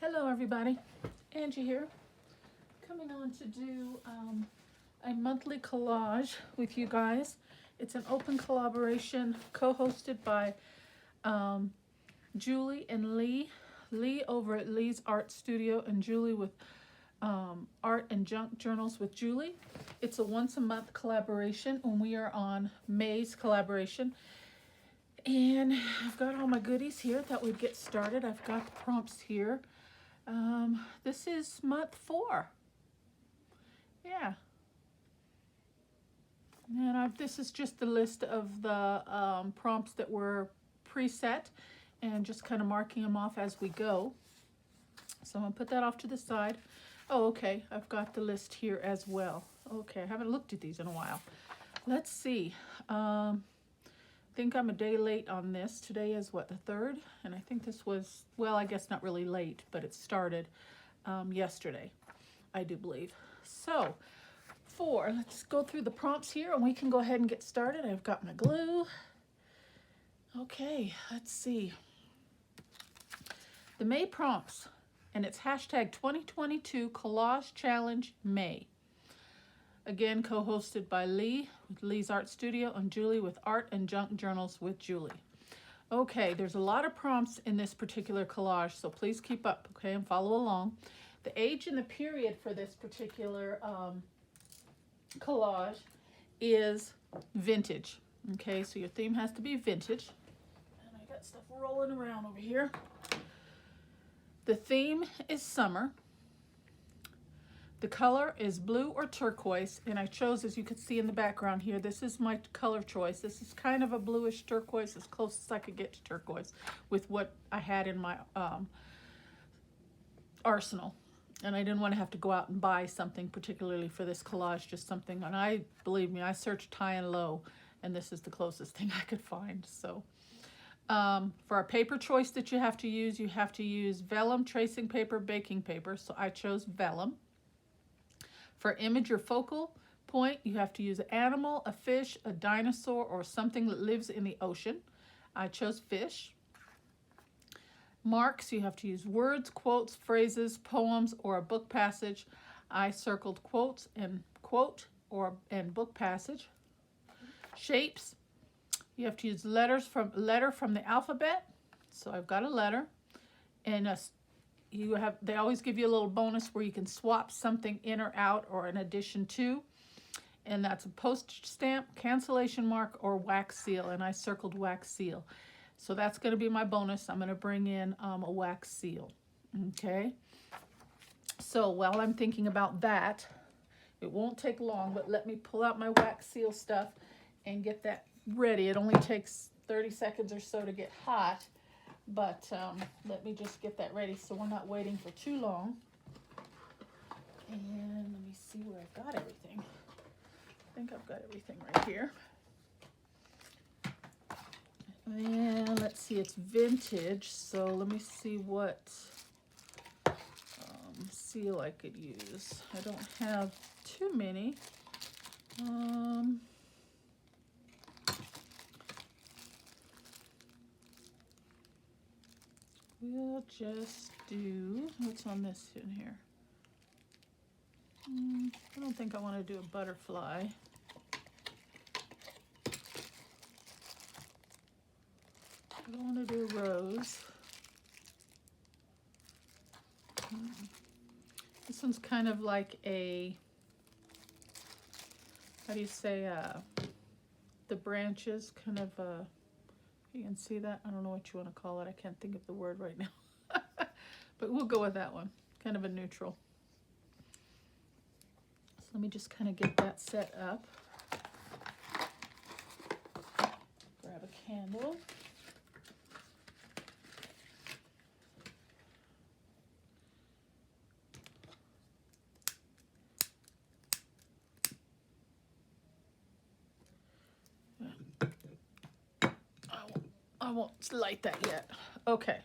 Hello everybody, Angie here, coming on to do a monthly collage with you guys. It's an open collaboration co-hosted by Julie and Lee. Lee over at Lee's Art Studio and Julie with Art and Junk Journals with Julie. It's a once a month collaboration and we are on May's collaboration. And I've got all my goodies here. Thought we'd get started. I've got the prompts here. This is month 4. Yeah. And this is just the list of the prompts that were preset and just kind of marking them off as we go. So I'm going to put that off to the side. Oh, okay. I've got the list here as well. Okay, I haven't looked at these in a while. Let's see. I think I'm a day late on this. Today is what, the 3rd? And I think this was, well, I guess not really late, but it started yesterday, I do believe. So 4, let's go through the prompts here and we can go ahead and get started. I've got my glue. Okay, let's see. The May prompts, and it's hashtag 2022 Collage Challenge May. Again, co-hosted by Lee with Lee's Art Studio and Julie with Art and Junk Journals with Julie. Okay, there's a lot of prompts in this particular collage, so please keep up, okay, and follow along. The age and the period for this particular collage is vintage. Okay, so your theme has to be vintage. And I got stuff rolling around over here. The theme is summer. The color is blue or turquoise, and I chose, as you can see in the background here, this is my color choice. This is kind of a bluish turquoise, as close as I could get to turquoise with what I had in my arsenal. And I didn't want to have to go out and buy something particularly for this collage, just something, and believe me, I searched high and low, and this is the closest thing I could find. So for our paper choice that you have to use vellum, tracing paper, baking paper, so I chose vellum. For image or focal point, you have to use an animal, a fish, a dinosaur, or something that lives in the ocean. I chose fish. Marks, you have to use words, quotes, phrases, poems, or a book passage. I circled quotes and quote and book passage. Shapes, you have to use letter from the alphabet. So I've got a letter, and they always give you a little bonus where you can swap something in or out or an addition to, and that's a postage stamp, cancellation mark, or wax seal, and I circled wax seal. So that's going to be my bonus. I'm going to bring in a wax seal. Okay, so while I'm thinking about that, it won't take long, but let me pull out my wax seal stuff and get that ready. It only takes 30 seconds or so to get hot. But let me just get that ready so we're not waiting for too long. And let me see where I've got everything. I think I've got everything right here. And let's see, it's vintage. So let me see what seal I could use. I don't have too many. We'll just do, what's on this in here? I don't think I want to do a butterfly. I don't want to do a rose. This one's kind of like a, how do you say, the branches, kind of a, you can see that? I don't know what you want to call it. I can't think of the word right now. But we'll go with that one. Kind of a neutral. So let me just kind of get that set up. Grab a candle. I won't light that yet. Okay,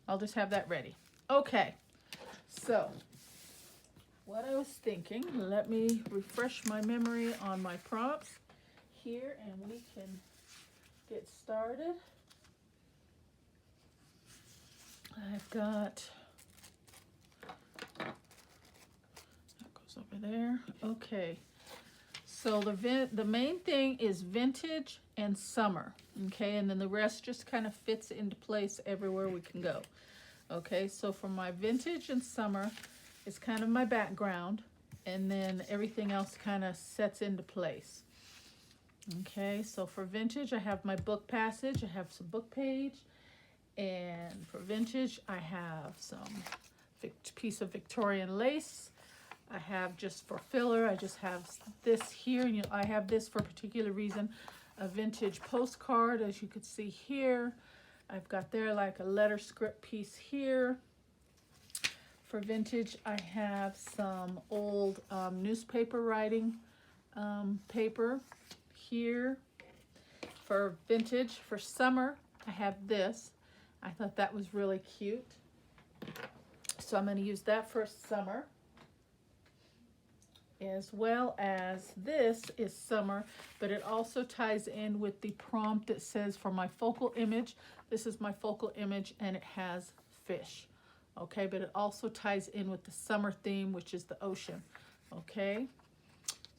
I'll just have that ready. Okay, so what I was thinking, let me refresh my memory on my prompts here and we can get started. I've got It's over there. Okay. So the main thing is vintage and summer. Okay, and then the rest just kind of fits into place everywhere we can go. Okay, so for my vintage and summer, it's kind of my background, and then everything else kind of sets into place. Okay, so for vintage, I have my book passage, I have some book page, and for vintage, I have some piece of Victorian lace. I have just for filler, I just have this here, and I have this for a particular reason, a vintage postcard, as you can see here. I've got there like a letter script piece here. For vintage, I have some old newspaper writing paper here. For vintage, for summer, I have this. I thought that was really cute. So I'm going to use that for summer. As well as this is summer, but it also ties in with the prompt that says for my focal image. This is my focal image, and it has fish. Okay, but it also ties in with the summer theme, which is the ocean. Okay,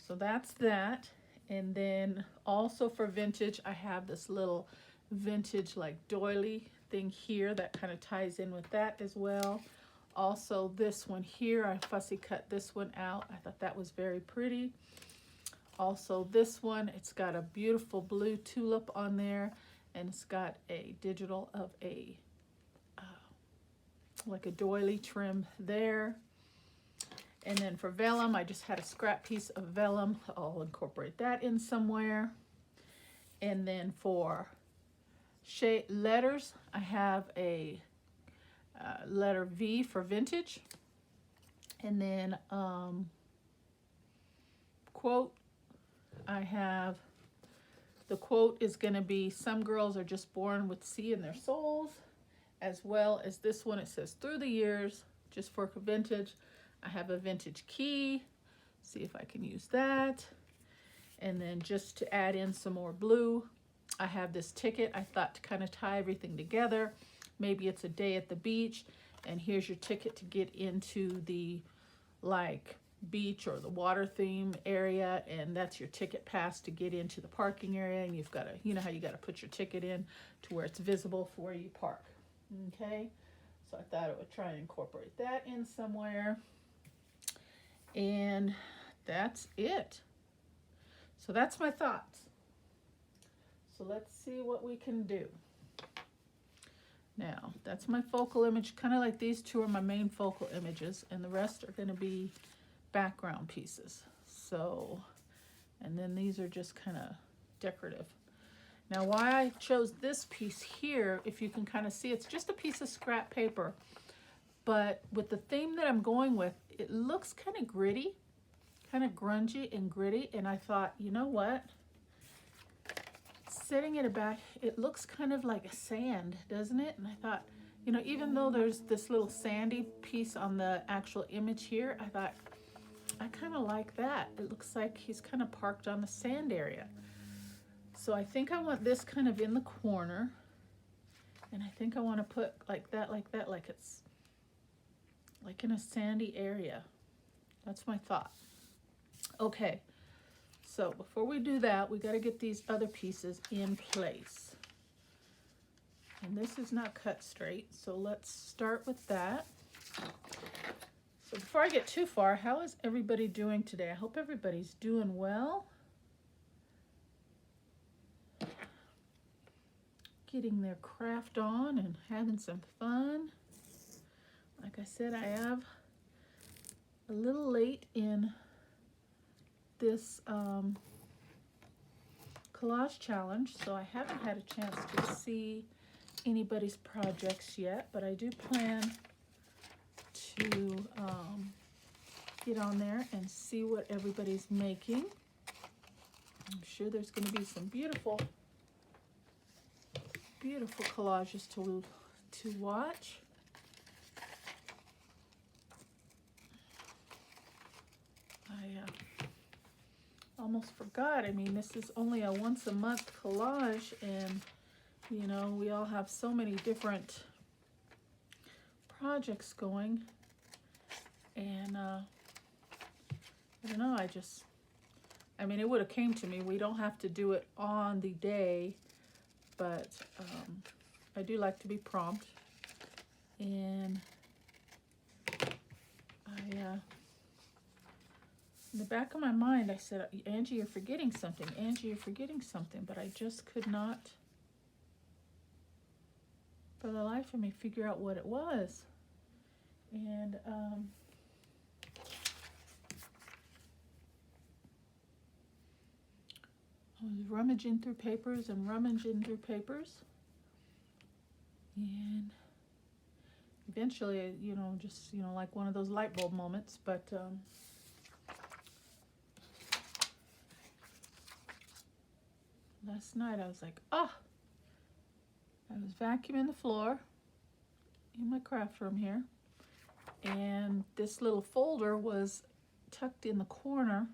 so that's that. And then also for vintage, I have this little vintage like doily thing here that kind of ties in with that as well. Also this one here, I fussy cut this one out. I thought that was very pretty. Also this one, it's got a beautiful blue tulip on there, and it's got a digital of a like a doily trim there. And then for vellum, I just had a scrap piece of vellum. I'll incorporate that in somewhere. And then for letters, I have a letter V for vintage. And then quote, I have, the quote is going to be, some girls are just born with C in their souls. As well as this one, it says through the years, just for vintage. I have a vintage key. See if I can use that. And then just to add in some more blue, I have this ticket. I thought to kind of tie everything together. Maybe it's a day at the beach, and here's your ticket to get into the like beach or the water theme area, and that's your ticket pass to get into the parking area. And you've got to, you know how you got to put your ticket in to where it's visible for where you park. Okay, so I thought I would try and incorporate that in somewhere. And that's it. So that's my thoughts. So let's see what we can do. Now, that's my focal image. Kind of like these two are my main focal images, and the rest are going to be background pieces. So, and then these are just kind of decorative. Now, why I chose this piece here, if you can kind of see, it's just a piece of scrap paper. But with the theme that I'm going with, it looks kind of gritty, kind of grungy and gritty. And I thought, you know what? Setting it back, it looks kind of like a sand, doesn't it? And I thought, you know, even though there's this little sandy piece on the actual image here, I thought, I kind of like that. It looks like he's kind of parked on the sand area. So I think I want this kind of in the corner. And I think I want to put like it's like in a sandy area. That's my thought. Okay, so before we do that, we got to get these other pieces in place. And this is not cut straight, so let's start with that. So before I get too far, how is everybody doing today? I hope everybody's doing well. Getting their craft on and having some fun. Like I said, I have a little late in this collage challenge, so I haven't had a chance to see anybody's projects yet, but I do plan to get on there and see what everybody's making. I'm sure there's going to be some beautiful collages to watch. I almost forgot. I mean, this is only a once a month collage, and you know, we all have so many different projects going, and I don't know, I mean, it would have came to me. We don't have to do it on the day, but I do like to be prompt. And in the back of my mind, I said, Angie, you're forgetting something. Angie, you're forgetting something. But I just could not, for the life of me, figure out what it was. And I was rummaging through papers and rummaging through papers. And eventually, you know, just, you know, like one of those light bulb moments, but last night I was like, I was vacuuming the floor in my craft room here, and this little folder was tucked in the corner,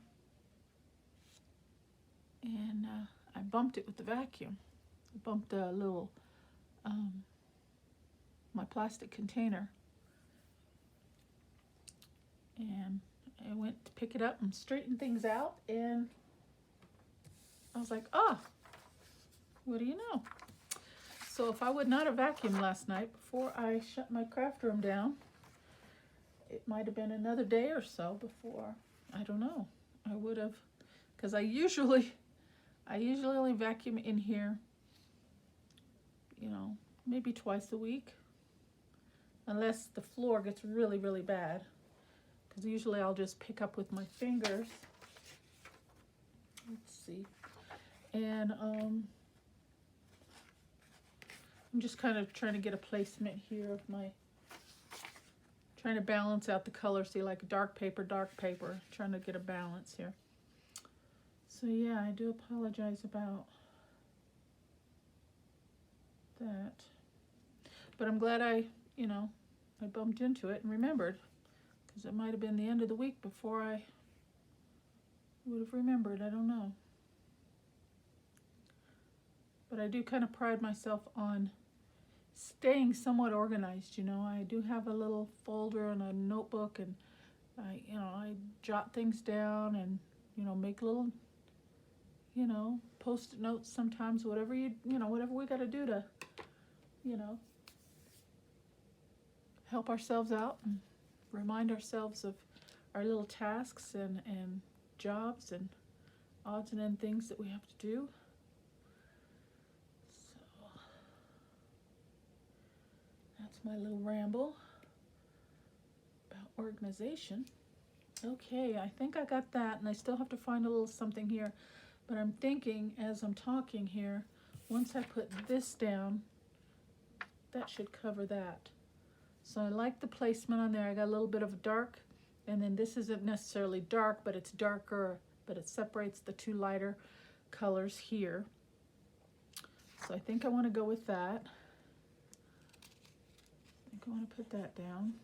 and I bumped it with the vacuum. I bumped a little, my plastic container, and I went to pick it up and straighten things out, and I was like, what do you know? So if I would not have vacuumed last night before I shut my craft room down, it might have been another day or so before, I don't know, I would have, because I usually only vacuum in here, you know, maybe twice a week, unless the floor gets really, really bad, because usually I'll just pick up with my fingers. Let's see. And I'm just kind of trying to get a placement here of my, trying to balance out the colors. See, like dark paper, trying to get a balance here. So yeah, I do apologize about that. But I'm glad I bumped into it and remembered, because it might have been the end of the week before I would have remembered. I don't know. But I do kind of pride myself on staying somewhat organized, you know. I do have a little folder and a notebook, and I jot things down and, make little, post-it notes sometimes, whatever whatever we got to do to, help ourselves out and remind ourselves of our little tasks and jobs and odds and end things that we have to do. That's my little ramble about organization. Okay, I think I got that, and I still have to find a little something here, but I'm thinking as I'm talking here, once I put this down, that should cover that. So I like the placement on there. I got a little bit of dark, and then this isn't necessarily dark, but it's darker, but it separates the two lighter colors here. So I think I want to go with that. I think I want to put that down.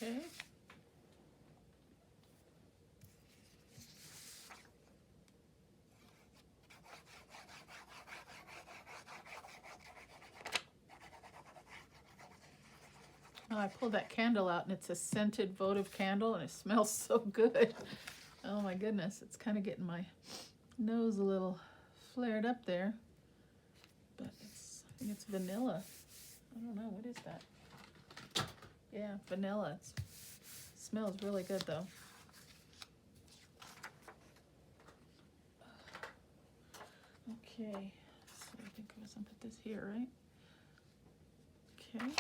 Okay. Okay. Oh, I pulled that candle out, and it's a scented votive candle, and it smells so good. Oh my goodness, it's kind of getting my Nose a little flared up there, but I think it's vanilla. I don't know, what is that? Yeah, vanilla. It smells really good though. Okay, so I think I was gonna put this here, right? Okay.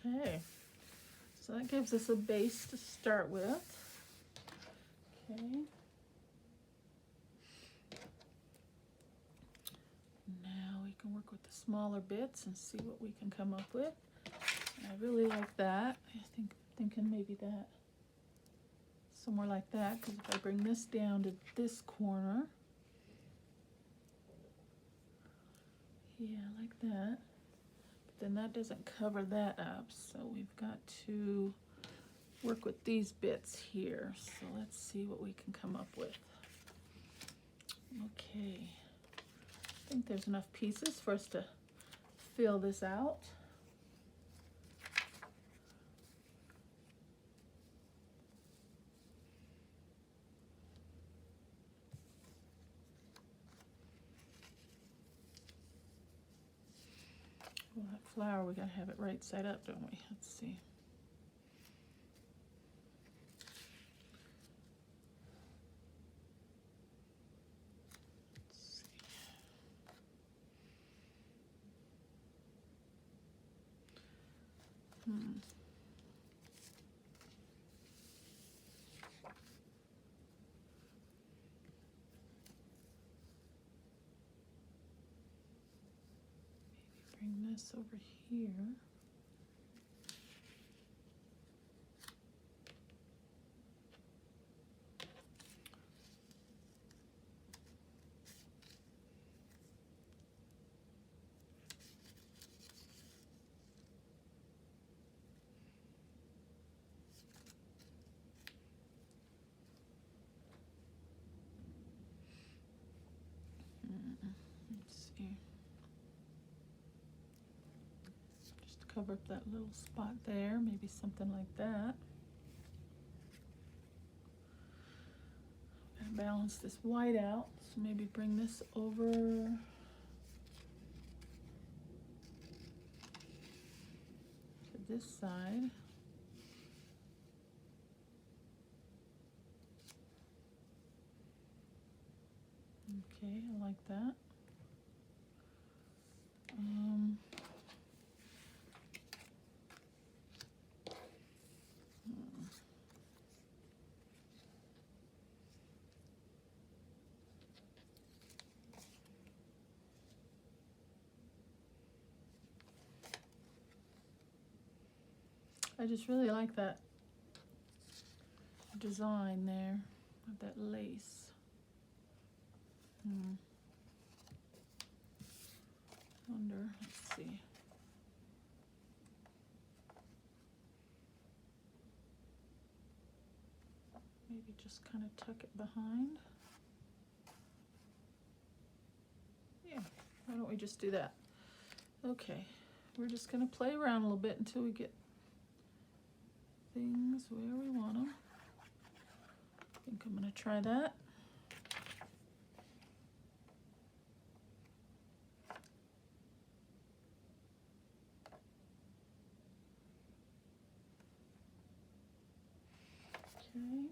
Okay, so that gives us a base to start with. Okay. Now we can work with the smaller bits and see what we can come up with. I really like that. Thinking maybe that, somewhere like that, because if I bring this down to this corner, yeah, like that. Then that doesn't cover that up, so we've got to work with these bits here. So let's see what we can come up with. Okay, I think there's enough pieces for us to fill this out. Well, that flower, we gotta have it right side up, don't we? Let's see. Bring this over here. Let's see. Just cover up that little spot there, maybe something like that. Gotta balance this white out, so maybe bring this over to this side. Okay, I like that. I just really like that design there with that lace. Wonder, let's see. Maybe just kind of tuck it behind. Yeah, why don't we just do that? Okay, we're just gonna play around a little bit until we get things where we want them. I think I'm gonna try that. Okay.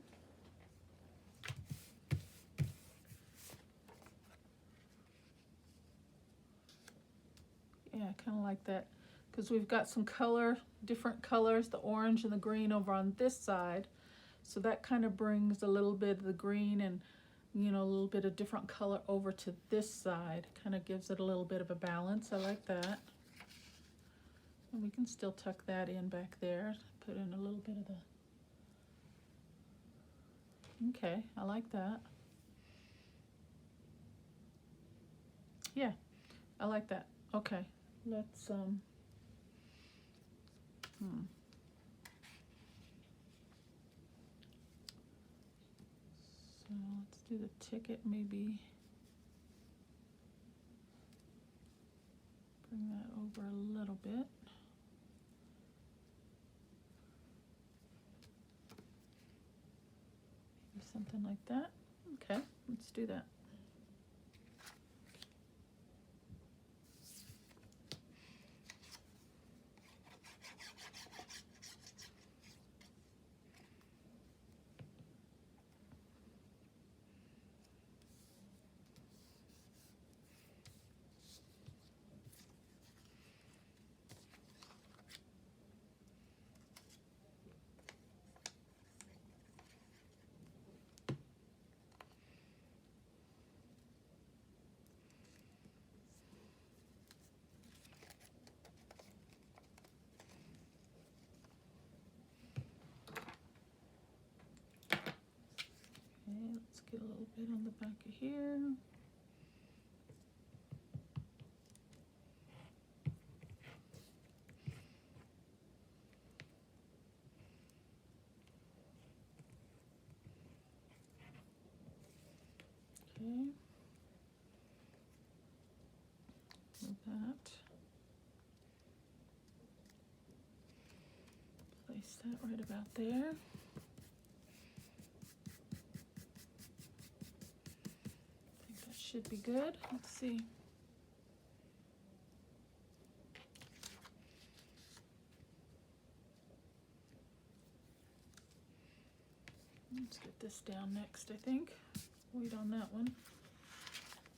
Yeah, I kind of like that because we've got some color, different colors, the orange and the green over on this side. So that kind of brings a little bit of the green and, you know, a little bit of different color over to this side. Kind of gives it a little bit of a balance. I like that. And we can still tuck that in back there. Put in a little bit of the... Okay, I like that. Yeah, I like that. Okay, let's, So let's do the ticket, maybe bring that over a little bit. Maybe something like that. Okay, let's do that. Okay, let's get a little bit on the back of here. Okay. Move that. Place that right about there. I think that should be good. Let's see. Let's get this down next, I think. Wait on that one.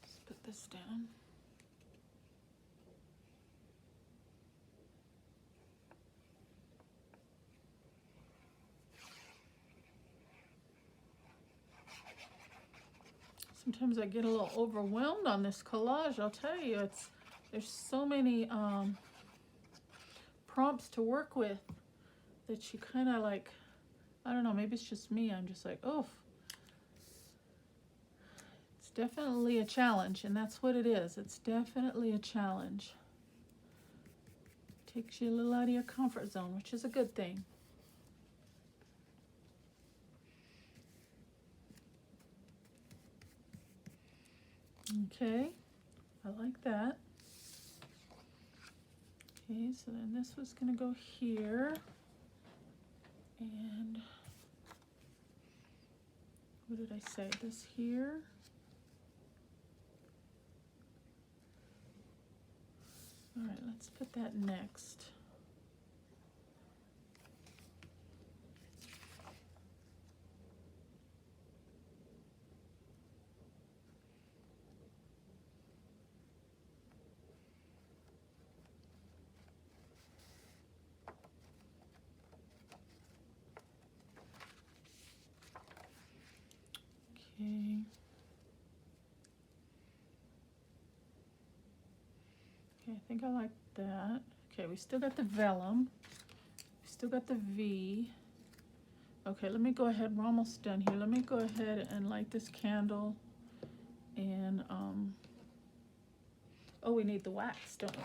Let's put this down. Sometimes I get a little overwhelmed on this collage, I'll tell you. There's so many prompts to work with that you kind of like, I don't know, maybe it's just me. I'm just like, oh, it's definitely a challenge, and that's what it is. It's definitely a challenge. Takes you a little out of your comfort zone, which is a good thing. Okay, I like that. Okay, so then this was going to go here. And what did I say? This here. All right, let's put that next. Okay. Okay, I think I like that. Okay, we still got the vellum. We still got the V. Okay, let me go ahead. We're almost done here. Let me go ahead and light this candle. And, oh, we need the wax, don't we?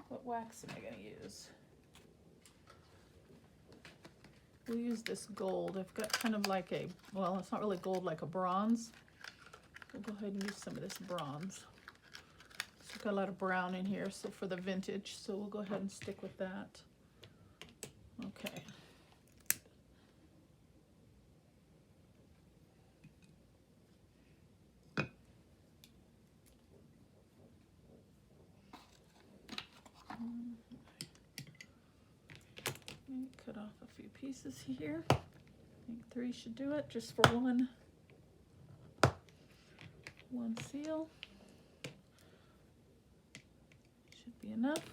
What wax am I going to use? We'll use this gold. I've got kind of like a, well, it's not really gold, like a bronze. We'll go ahead and use some of this bronze. It's got a lot of brown in here, so for the vintage, so we'll go ahead and stick with that. Okay. Cut off a few pieces here. I think 3 should do it, just for one seal. Should be enough.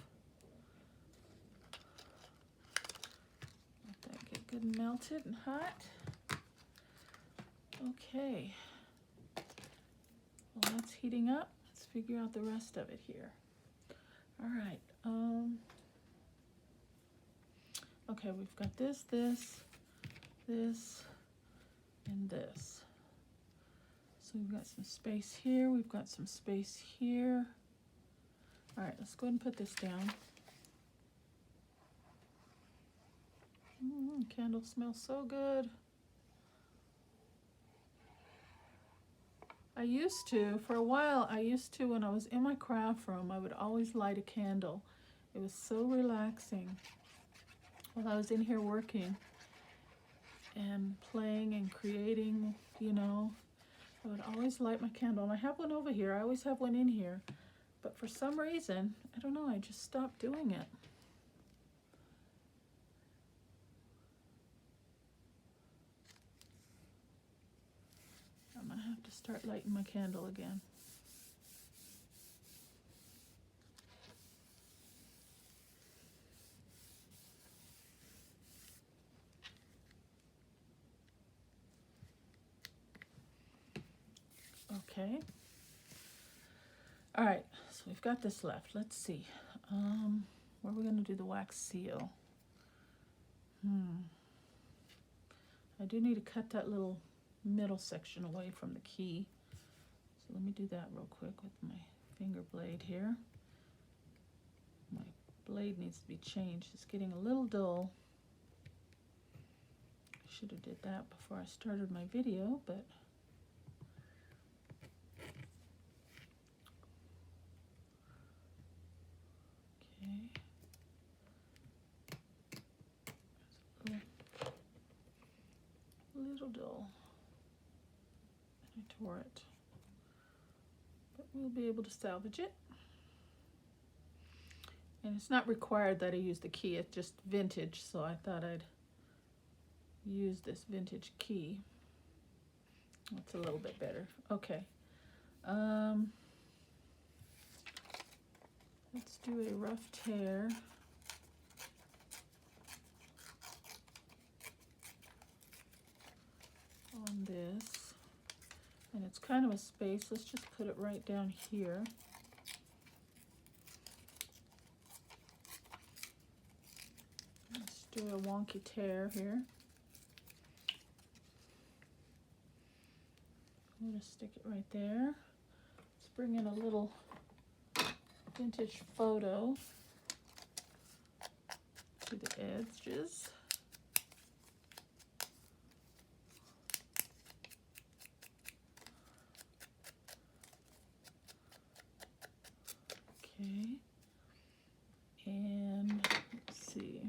Let that get good and melted and hot. Okay. Well, that's heating up. Let's figure out the rest of it here. All right. Okay, we've got this, and this. So we've got some space here, we've got some space here. All right, let's go ahead and put this down. Candle smells so good. For a while, when I was in my craft room, I would always light a candle. It was so relaxing while I was in here working and playing and creating, you know. I would always light my candle, and I have one over here. I always have one in here, but for some reason, I don't know, I just stopped doing it. I'm gonna have to start lighting my candle again. Okay. All right, so we've got this left. Let's see. Where are we gonna do the wax seal? I do need to cut that little middle section away from the key. So let me do that real quick with my finger blade here. My blade needs to be changed. It's getting a little dull. I should have did that before I started my video, but okay. Little dull. I tore it, but we'll be able to salvage it. And it's not required that I use the key, it's just vintage, so I thought I'd use this vintage key. That's a little bit better. Okay. Let's do a rough tear. On this, and it's kind of a space. Let's just put it right down here. Let's do a wonky tear here. I'm going to stick it right there. Let's bring in a little vintage photo to the edges. Okay, and let's see.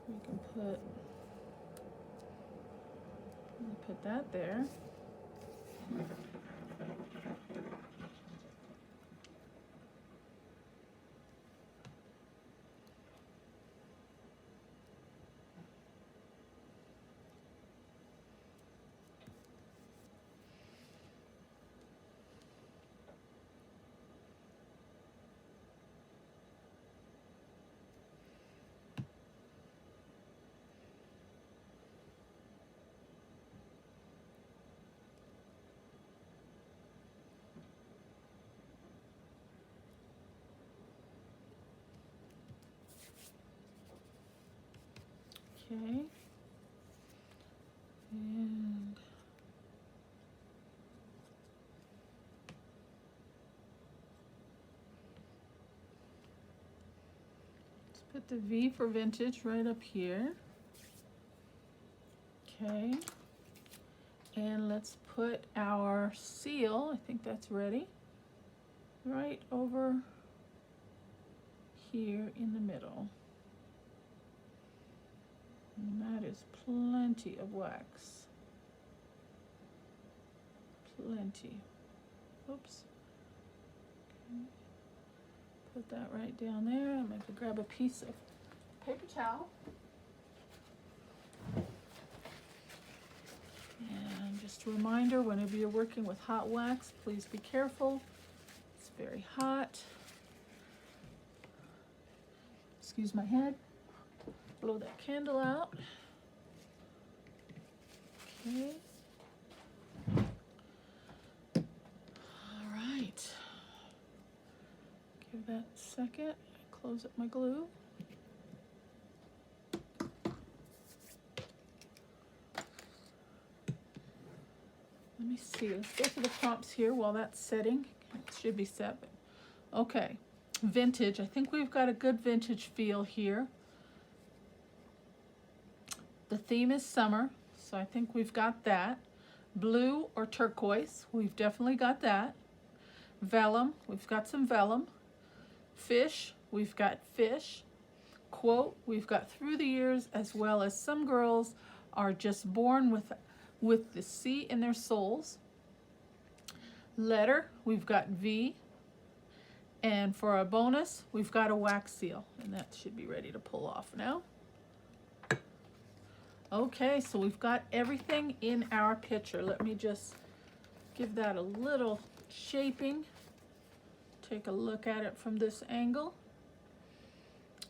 We can put that there. Okay, and let's put the V for vintage right up here. Okay, and let's put our seal, I think that's ready, right over here in the middle. And that is plenty of wax. Plenty. Oops. Okay. Put that right down there. I'm going to grab a piece of paper towel. And just a reminder, whenever you're working with hot wax, please be careful. It's very hot. Excuse my head. Blow that candle out. Okay. All right. Give that a second. Close up my glue. me see. Let's go to the prompts here while that's setting. It should be set. Okay. Vintage. I think we've got a good vintage feel here. The theme is summer, so I think we've got that. Blue or turquoise, we've definitely got that. Vellum, we've got some vellum. Fish, we've got fish. Quote, we've got through the years, as well as some girls are just born with the sea in their souls. Letter, we've got V. And for our bonus, we've got a wax seal, and that should be ready to pull off now. Okay, so we've got everything in our picture. Let me just give that a little shaping. Take a look at it from this angle.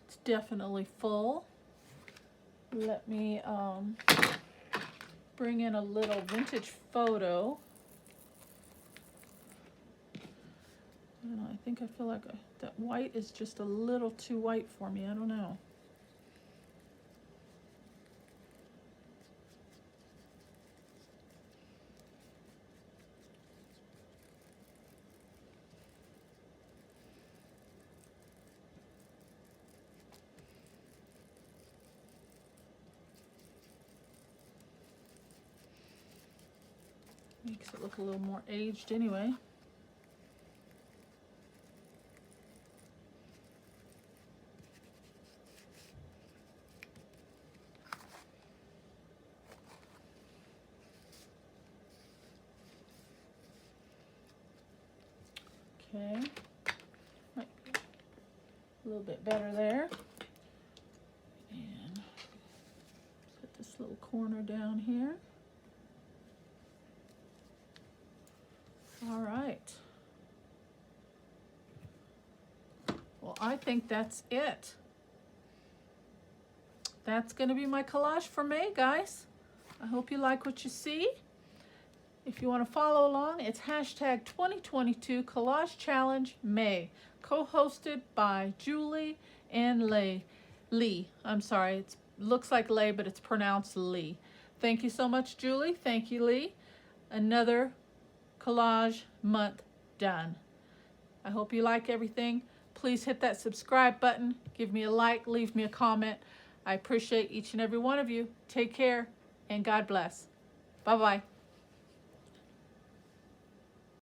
It's definitely full. Let me bring in a little vintage photo. And I feel like that white is just a little too white for me. I don't know. Makes it look a little more aged anyway. Okay, might be a little bit better there. And put this little corner down here. All right. Well, I think that's it. That's going to be my collage for May, guys. I hope you like what you see. If you want to follow along, it's hashtag 2022 Collage Challenge May, co-hosted by Julie and Lee. I'm sorry, it looks like Lay, but it's pronounced Lee. Thank you so much, Julie. Thank you, Lee. Another collage month done. I hope you like everything. Please hit that subscribe button. Give me a like. Leave me a comment. I appreciate each and every one of you. Take care and God bless. Bye-bye.